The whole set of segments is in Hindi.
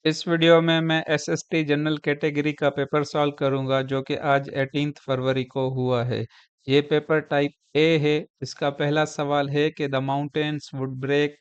इस वीडियो में मैं एसएसटी जनरल कैटेगरी का पेपर सॉल्व करूंगा जो कि आज 18 फरवरी को हुआ है। ये पेपर टाइप ए है। इसका पहला सवाल है कि the mountains would break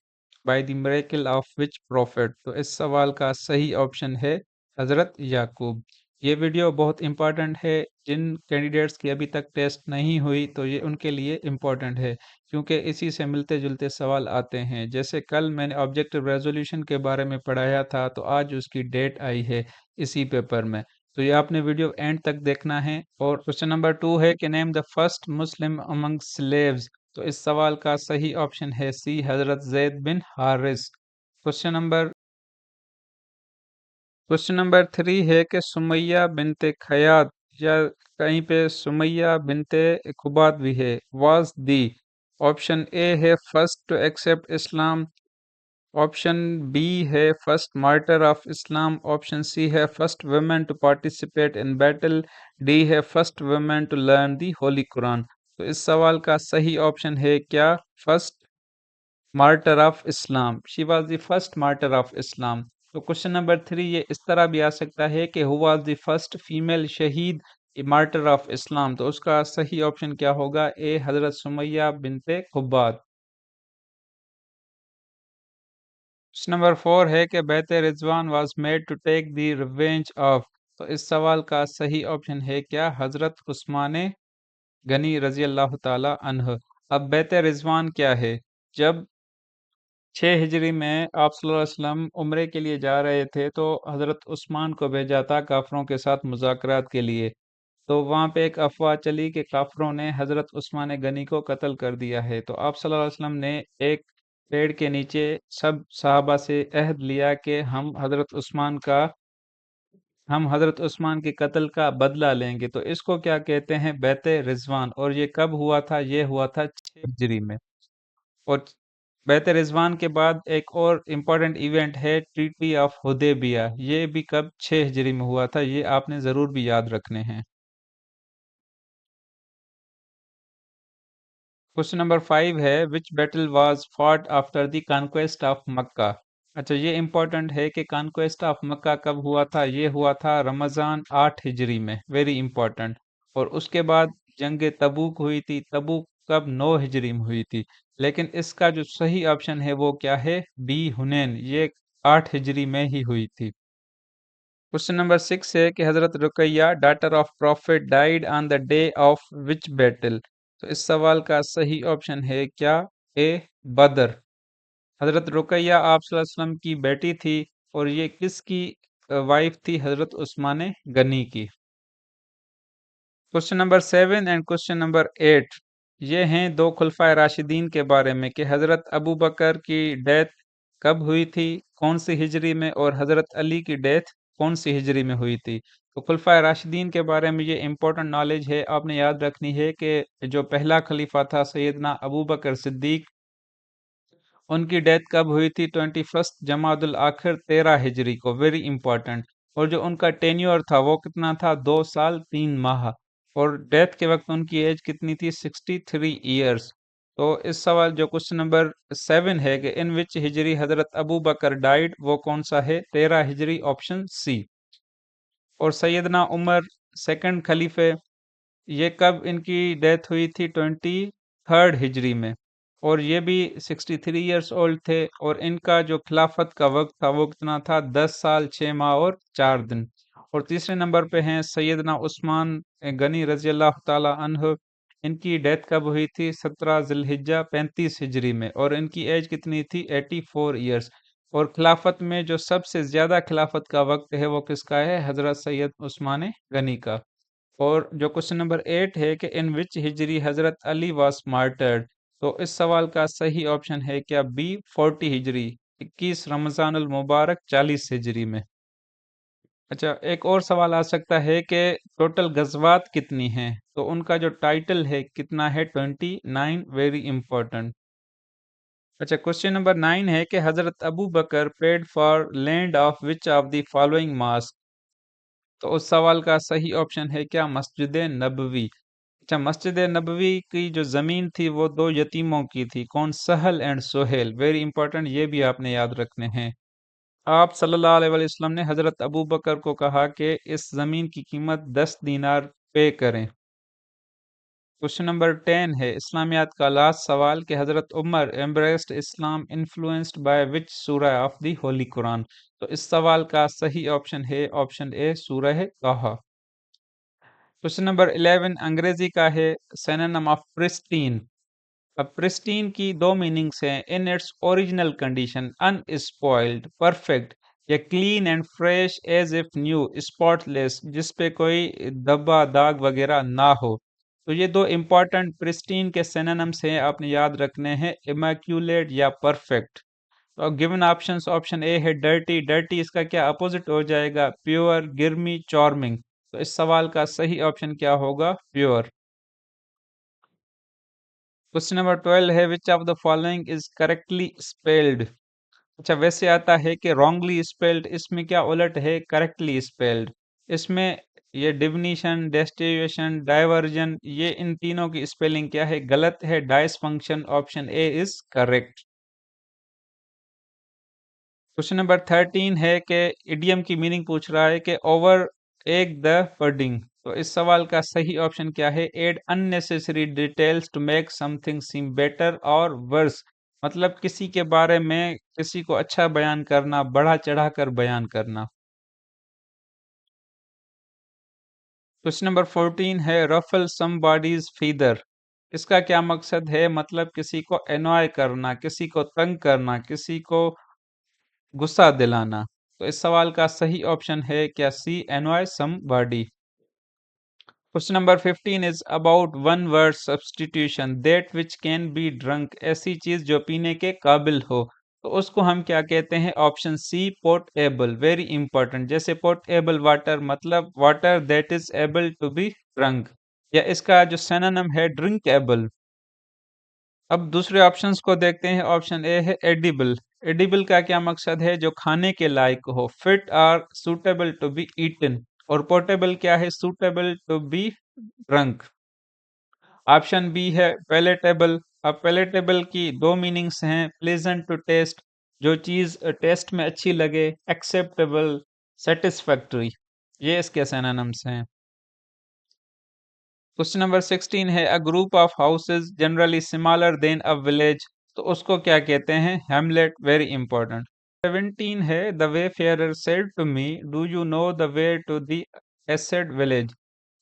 by the miracle of which prophet. तो इस सवाल का सही ऑप्शन है हजरत याकूब। ये वीडियो बहुत इंपॉर्टेंट है। जिन कैंडिडेट्स की अभी तक टेस्ट नहीं हुई तो ये उनके लिए इम्पोर्टेंट है, क्योंकि इसी से मिलते जुलते सवाल आते हैं। जैसे कल मैंने ऑब्जेक्टिव रेजोल्यूशन के बारे में पढ़ाया था, तो आज उसकी डेट आई है इसी पेपर में। तो ये आपने वीडियो एंड तक देखना है। और क्वेश्चन नंबर 2 है कि name the first Muslim among slaves. तो इस सवाल का सही ऑप्शन है C, Hazrat Zaid bin Haris. Question number question number 3 है कि सुमैया बिनते खयात, या कहीं पे सुमैया बिनते खुबात भी है, वाज दी। ऑप्शन ए है first to accept Islam. Option B है first martyr of Islam. Option C है first women to participate in battle. D है first women to learn the holy Quran. तो इस सवाल का सही ऑप्शन है क्या? First martyr of Islam. She was the first martyr of Islam. तो क्वेश्चन नंबर 3 ये इस तरह भी आ सकता है कि who was the first female शहीद मार्टर ऑफ इस्लाम। तो उसका सही ऑप्शन क्या होगा? A, Hazrat Sumayya bint Khubbat. Question number 4 है कि Bait Rizwan was made to take the revenge of. तो इस सवाल का सही ऑप्शन है क्या? हजरत उस्मान गनी रजी अल्लाह ताला अन्ह। अब बैत रिजवान क्या है? जब 6 हिजरी में आप सल्लल्लाहु अलैहि वसल्लम उम्रे के लिए जा रहे थे, तो हज़रत उस्मान को भेजा था काफिरों के साथ मुज़ाकरात के लिए। तो वहाँ पे एक अफवाह चली कि काफिरों ने हज़रत उस्मान गनी को कत्ल कर दिया है। तो आप सल्लल्लाहु अलैहि वसल्लम ने एक पेड़ के नीचे सब सहाबा से अहद लिया कि हम हज़रत उस्मान के कत्ल का बदला लेंगे। तो इसको क्या कहते हैं? बैत रिजवान। और ये कब हुआ था? ये हुआ था 6 हिजरी में। और बैत रिजवान के बाद एक और इम्पोर्टेंट इवेंट है ट्रीटी ऑफ हुदैबिया। ये भी कब? 6 हिजरी में हुआ था। ये आपने ज़रूर भी याद रखने हैं। क्वेश्चन नंबर 5 है which battle was fought after the conquest of Mecca. अच्छा, ये इम्पोर्टेंट है कि कॉन्क्वेस्ट ऑफ मक्का कब हुआ था? ये हुआ था रमज़ान 8 हिजरी में। Very important. और उसके बाद जंग तबूक हुई थी। तबूक कब? 9 हिजरी में हुई थी। लेकिन इसका जो सही ऑप्शन है वो क्या है? बी, हुनैन। ये 8 हिजरी में ही हुई थी। क्वेश्चन नंबर 6 है कि Hazrat Ruqayya daughter of prophet died on the day of which battle. तो इस सवाल का सही ऑप्शन है क्या? ए, बदर। हजरत रुकैया आप सल्लल्लाहु अलैहि वसल्लम की बेटी थी। और ये किसकी वाइफ थी? हजरत उस्मान गनी की। Question number 7 and question number 8 ये हैं दो खुलफाए राशिदीन के बारे में कि हजरत अबू बकर की डेथ कब हुई थी, कौन सी हिजरी में, और हजरत अली की डेथ कौन सी हिजरी में हुई थी। तो खुलफाए राशिदीन के बारे में ये इंपॉर्टेंट नॉलेज है, आपने याद रखनी है कि जो पहला खलीफा था सैयदना अबू बकर सिद्दीक, उनकी डेथ कब हुई थी? 21 जमादुल आखिर 13 हिजरी को। Very important. और जो उनका टेन्योर था वो कितना था? 2 साल 3 माह। और डेथ के वक्त उनकी एज कितनी थी? 63 ईयर्स। तो इस सवाल जो क्वेश्चन नंबर 7 है कि इन विच हिजरी हजरत अबू बकर डाइड, वो कौन सा है? 13 हिजरी, ऑप्शन सी। और सैयदना उमर सेकंड खलीफे, ये कब इनकी डेथ हुई थी? 23 हिजरी में। और ये भी 63 ईयर्स ओल्ड थे। और इनका जो खिलाफत का वक्त था वो कितना था? 10 साल 6 माह और 4 दिन। और तीसरे नंबर पे हैं सैयदना उस्मान गनी रजी अल्लाह ताला अन्हो। इनकी डेथ कब हुई थी? 17 जिलहिज्जा 35 हिजरी में। और इनकी एज कितनी थी? 84 ईयर्स। और खिलाफत में जो सबसे ज्यादा खिलाफत का वक्त है वो किसका है? हजरत सैयद उस्मान गनी का। और जो क्वेश्चन नंबर 8 है कि इन विच हिजरी हजरत अली वाज मार्टर्ड। तो इस सवाल का सही ऑप्शन है क्या? बी, 40 हिजरी, 21 रमजानुल मुबारक 40 हिजरी में। अच्छा, एक और सवाल आ सकता है कि टोटल गजवात कितनी हैं। तो उनका जो टाइटल है कितना है? 29। Very important. अच्छा, क्वेश्चन नंबर 9 है कि Hazrat Abu Bakr paid for land of which of the following mosque. तो उस सवाल का सही ऑप्शन है क्या? मस्जिद नबवी। अच्छा, मस्जिद नबवी की जो ज़मीन थी वो दो यतीमों की थी। कौन? सहल एंड सोहेल। वेरी इंपॉर्टेंट, ये भी आपने याद रखने हैं। आप सल्लल्लाहु अलैहि वसल्लम ने हजरत अबू बकर को कहा कि इस जमीन की कीमत 10 दीनार पे करें। क्वेश्चन नंबर 10 है इस्लामियात का लास्ट सवाल कि Hazrat Umar embraced Islam influenced by which surah of the Holi Quran. तो इस सवाल का सही ऑप्शन है ऑप्शन ए सूरह ताहा। क्वेश्चन नंबर 11 अंग्रेजी का है सिनोनिम ऑफ प्रिस्टीन। अब प्रिस्टीन की दो मीनिंग्स हैं in its original condition unspoiled perfect या clean and fresh as if new spotless जिस पे कोई धब्बा दाग वगैरह ना हो। तो ये दो इंपॉर्टेंट प्रिस्टीन के सिनोनिम्स हैं आपने याद रखने हैं इमैक्यूलेट या परफेक्ट। तो गिवन ऑप्शंस ऑप्शन ए है डर्टी डर्टी इसका क्या अपोजिट हो जाएगा प्योर गिरमी चार्मिंग। तो इस सवाल का सही ऑप्शन क्या होगा प्योर। क्वेश्चन नंबर 12 है विच of the following is correctly spelled. अच्छा वैसे आता है कि रॉन्गली स्पेल्ड इसमें क्या उलट है करेक्टली स्पेल्ड। इसमें ये डिफिनीशन डेस्टिनेशन डाइवर्जन ये इन तीनों की स्पेलिंग क्या है गलत है dice function option A is correct. Question number 13 है कि इडियम की मीनिंग पूछ रहा है कि ओवर एक द वर्डिंग। तो इस सवाल का सही ऑप्शन क्या है add unnecessary details to make something seem better और वर्स। मतलब किसी के बारे में किसी को अच्छा बयान करना बढ़ा चढ़ाकर बयान करना। क्वेश्चन नंबर 14 है रफल समबॉडीज फीदर। इसका क्या मकसद है मतलब किसी को एनॉय करना किसी को तंग करना किसी को गुस्सा दिलाना। तो इस सवाल का सही ऑप्शन है क्या C annoy somebody. Question number 15 is about one word substitution that which can be drunk ऐसी चीज जो पीने के काबिल हो। तो उसको हम क्या कहते हैं option C portable very important जैसे पोर्टेबल वाटर मतलब water that is able to be drunk या इसका जो सिनोनिम है ड्रिंकेबल। अब दूसरे ऑप्शंस को देखते हैं ऑप्शन ए है एडिबल। एडिबल का क्या मकसद है जो खाने के लायक हो fit or suitable to be eaten और पोर्टेबल क्या है suitable to be drunk. Option B है पैलेटेबल। अब पैलेटेबल की दो मीनिंग्स हैं प्लेजेंट टू टेस्ट जो चीज़ टेस्ट में अच्छी लगे एक्सेप्टेबल सेटिस्फैक्टरी ये इसके सिनोनिम्स हैं। क्वेश्चन नंबर 16 है a group of houses generally smaller than a village. तो उसको क्या कहते हैं हेमलेट वेरी इंपॉर्टेंट। 17 है the wayfarer said to me do you know the way to the said village.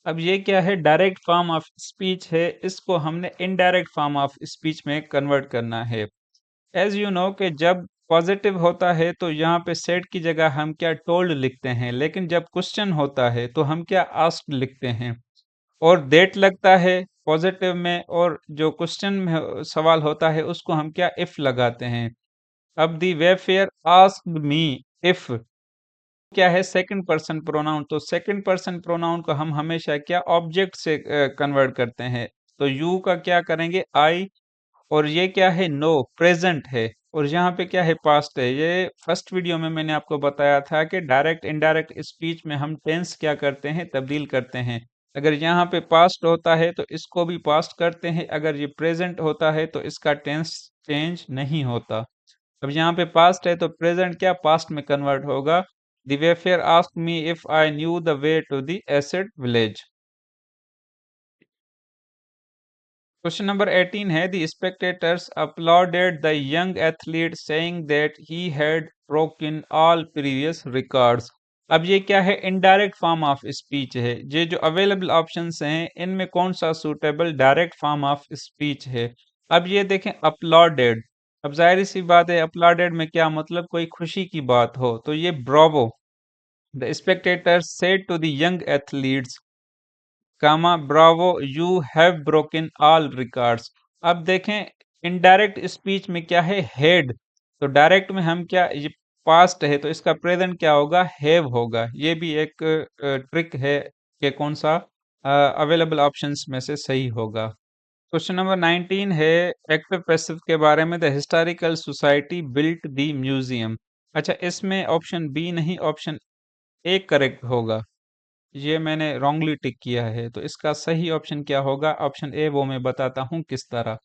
अब ये क्या है डायरेक्ट फॉर्म ऑफ स्पीच है इसको हमने इनडायरेक्ट फॉर्म ऑफ स्पीच में कन्वर्ट करना है। एज यू नो कि जब पॉजिटिव होता है तो यहाँ पे सेड की जगह हम क्या टोल्ड लिखते हैं लेकिन जब क्वेश्चन होता है तो हम क्या आस्क्ड लिखते हैं। और दैट लगता है पॉजिटिव में और जो क्वेश्चन में सवाल होता है उसको हम क्या इफ लगाते हैं। अब दी वेफेयर आस्क्ड मी इफ क्या है सेकंड पर्सन प्रोनाउन तो सेकंड पर्सन प्रोनाउन को हम हमेशा क्या ऑब्जेक्ट से कन्वर्ट करते हैं। तो यू का क्या करेंगे आई और ये क्या है नो प्रेजेंट है और यहाँ पे क्या है पास्ट है। ये फर्स्ट वीडियो में मैंने आपको बताया था कि डायरेक्ट इनडायरेक्ट स्पीच में हम टेंस क्या करते हैं तब्दील करते हैं। अगर यहाँ पे पास्ट होता है तो इसको भी पास्ट करते हैं अगर ये प्रेजेंट होता है तो इसका टेंस चेंज नहीं होता। अब यहाँ पे पास्ट है तो प्रेजेंट क्या पास्ट में कन्वर्ट होगा। The wayfarer asked me if I knew the way to the said village. Question number 18 है the spectators applauded the young athlete saying that he had broken all previous records. अब ये क्या है इनडायरेक्ट फॉर्म ऑफ स्पीच है ये जो अवेलेबल ऑप्शंस हैं इनमें कौन सा suitable direct form of speech है। अब ये देखें अपलॉडेड। अब जाहिर सी बात है अपलॉडेड में क्या मतलब कोई खुशी की बात हो तो ये bravo the spectators said to the young athletes comma bravo you have broken all records. अब देखें इनडायरेक्ट स्पीच में क्या है हेड तो डायरेक्ट में हम क्या ये पास्ट है तो इसका प्रेजेंट क्या होगा हैव होगा। ये भी एक ट्रिक है कि कौन सा अवेलेबल ऑप्शंस में से सही होगा। क्वेश्चन नंबर 19 है एक्टिव पैसिव के बारे में the historical society built the museum. अच्छा इसमें ऑप्शन बी नहीं ऑप्शन ए करेक्ट होगा। ये मैंने रॉन्गली टिक किया है तो इसका सही ऑप्शन क्या होगा ऑप्शन ए वो मैं बताता हूँ किस तरह।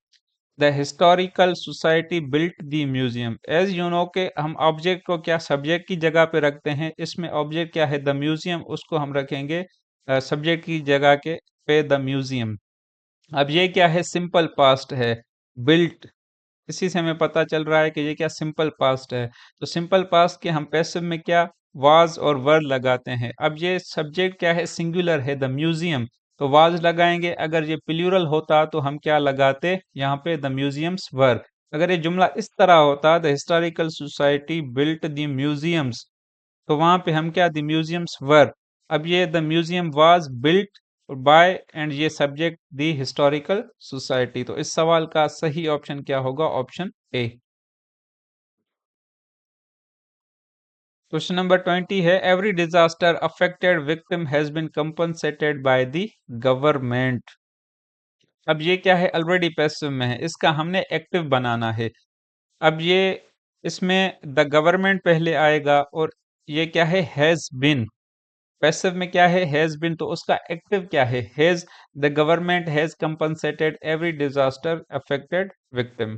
The historical society built the museum. As you know के हम ऑब्जेक्ट को क्या सब्जेक्ट की जगह पे रखते हैं, इसमें ऑब्जेक्ट क्या है, द म्यूजियम, उसको हम रखेंगे सब्जेक्ट की जगह के पे द म्यूजियम। अब ये क्या है, सिंपल पास्ट है, बिल्ट, इसी से हमें पता चल रहा है कि ये क्या सिंपल पास्ट है। तो सिंपल पास्ट के हम पैसिव में क्या वाज और वर लगाते हैं। अब ये सब्जेक्ट क्या है, सिंगुलर है, द म्यूजियम, तो वाज लगाएंगे। अगर ये प्लूरल होता तो हम क्या लगाते यहाँ पे, द म्यूजियम्स वर। अगर ये जुमला इस तरह होता, the historical society built the museums, तो वहां पे हम क्या, द म्यूजियम्स वर। अब ये the museum was built by and ये सब्जेक्ट द हिस्टोरिकल सोसाइटी, तो इस सवाल का सही ऑप्शन क्या होगा, ऑप्शन ए। क्वेश्चन नंबर 20 है, every disaster affected victim has been compensated by the government. अब ये क्या है, ऑलरेडी पैसिव में है, इसका हमने एक्टिव बनाना है। अब ये इसमें द गवर्नमेंट पहले आएगा और ये क्या है, हैज बिन। पैसिव में क्या है, हैज बिन, तो उसका एक्टिव क्या है, has, the government has compensated every disaster affected victim.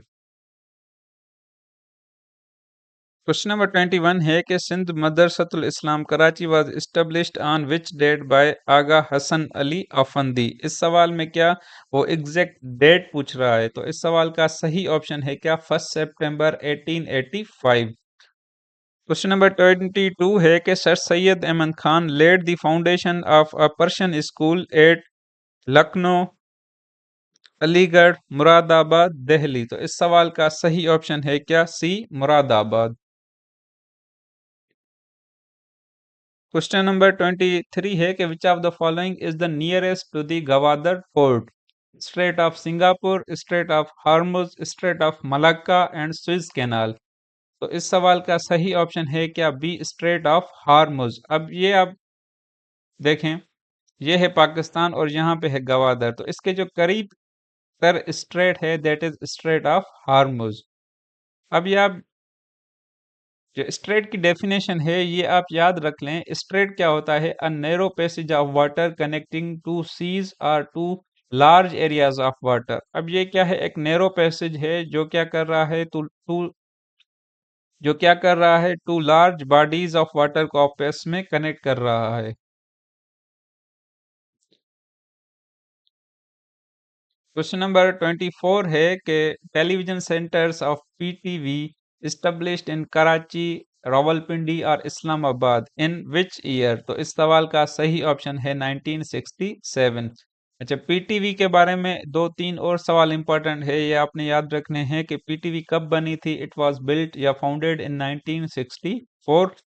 Question number 21 है कि Sindh Madrasatul Islam Karachi was established on which date by Agha Hasan Ali Effendi. इस सवाल में क्या वो एग्जैक्ट डेट पूछ रहा है, तो इस सवाल का सही ऑप्शन है क्या, 1 सितंबर 1885। क्वेश्चन नंबर 22 है कि sir Sayyid Ahmad Khan led the foundation of a Persian school at Lucknow, Aligarh, Moradabad, Delhi, तो इस सवाल का सही ऑप्शन है क्या, सी, मुरादाबाद। क्वेश्चन नंबर 23 है कि which of the following is the nearest to the Gwadar port, strait of Singapore, strait of Hormuz, strait of Malacca and Suez canal, तो इस सवाल का सही ऑप्शन है क्या, बी, स्ट्रेट ऑफ हार्मुज। अब ये आप देखें, ये है पाकिस्तान और यहाँ पे है गवादर, तो इसके जो करीब तर स्ट्रेट है that is straight of Hormuz. अब ये आप जो स्ट्रेट की डेफिनेशन है ये आप याद रख लें, स्ट्रेट क्या होता है, a narrow passage of water connecting two seas और two large areas of water. अब ये क्या है, एक नैरो पैसेज है जो क्या कर रहा है, two large bodies of water को आपस में कनेक्ट कर रहा है। क्वेश्चन नंबर 24 है कि television centres of PTV established in Karachi, Rawalpindi और इस्लामाबाद इन विच ईयर, तो इस सवाल का सही ऑप्शन है 1967। अच्छा, पीटीवी के बारे में दो तीन और सवाल इंपॉर्टेंट है, ये आपने याद रखने हैं कि पीटीवी कब बनी थी, इट वाज बिल्ट या फाउंडेड इन 1964।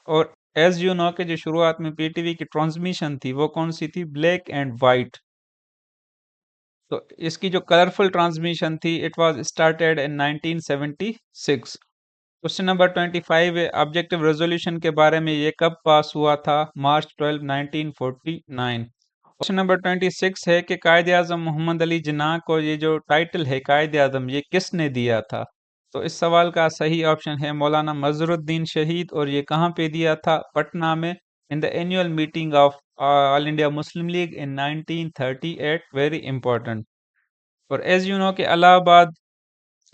और एज यू नो के जो शुरुआत में पीटीवी की ट्रांसमिशन थी वो कौन सी थी, ब्लैक एंड वाइट। तो इसकी जो कलरफुल ट्रांसमिशन थी it was started in 1976। Question number 25 है, ऑब्जेक्टिव रेजोल्यूशन के बारे में ये कब पास हुआ था, मार्च 12 1949। क्वेश्चन नंबर 26 है कि कायद आजम मोहम्मद अली जिन्ना को ये जो टाइटल है कायद आजम, ये किसने दिया था, तो इस सवाल का सही ऑप्शन है मौलाना मजरुद्दीन शहीद, और ये कहाँ पे दिया था, पटना में, in the annual meeting of all India Muslim league in 1938, very important. और एज यू नो कि इलाहाबाद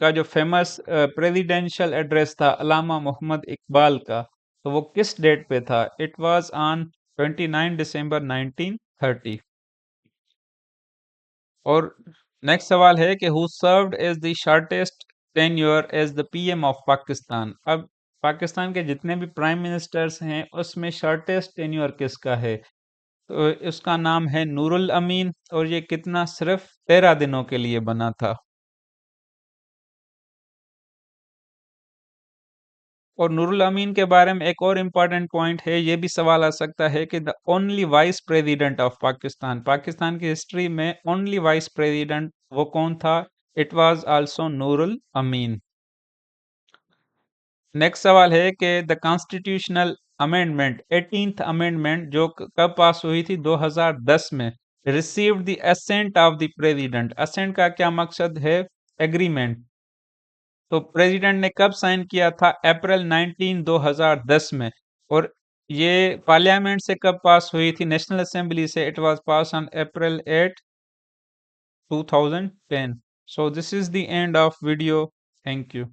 का जो फेमस प्रेसिडेंशियल एड्रेस था अलामा मोहम्मद इकबाल का, तो वो किस डेट पे था, इट वाज ऑन 29 दिसंबर 1930। और नेक्स्ट सवाल है कि who served as the shortest tenure as the PM of Pakistan. अब पाकिस्तान के जितने भी प्राइम मिनिस्टर्स हैं उसमें शॉर्टेस्ट टेन्योर किसका है, तो इसका नाम है नूरुल अमीन, और ये कितना, सिर्फ 13 दिनों के लिए बना था। और नूरुल अमीन के बारे में एक और इम्पॉर्टेंट पॉइंट है, ये भी सवाल आ सकता है कि the only vice president of Pakistan, Pakistan की हिस्ट्री में ओनली वाइस प्रेसिडेंट वो कौन था, it was also Nurul Amin. Next सवाल है कि the constitutional amendment 18th amendment जो कब पास हुई थी, 2010 में, received the assent of the president. Assent का क्या मकसद है, एग्रीमेंट, तो प्रेसिडेंट ने कब साइन किया था, अप्रैल 19 2010 में। और ये पार्लियामेंट से कब पास हुई थी, नेशनल असेंबली से, it was pass on April 8 2010। So this is the end of video. Thank you.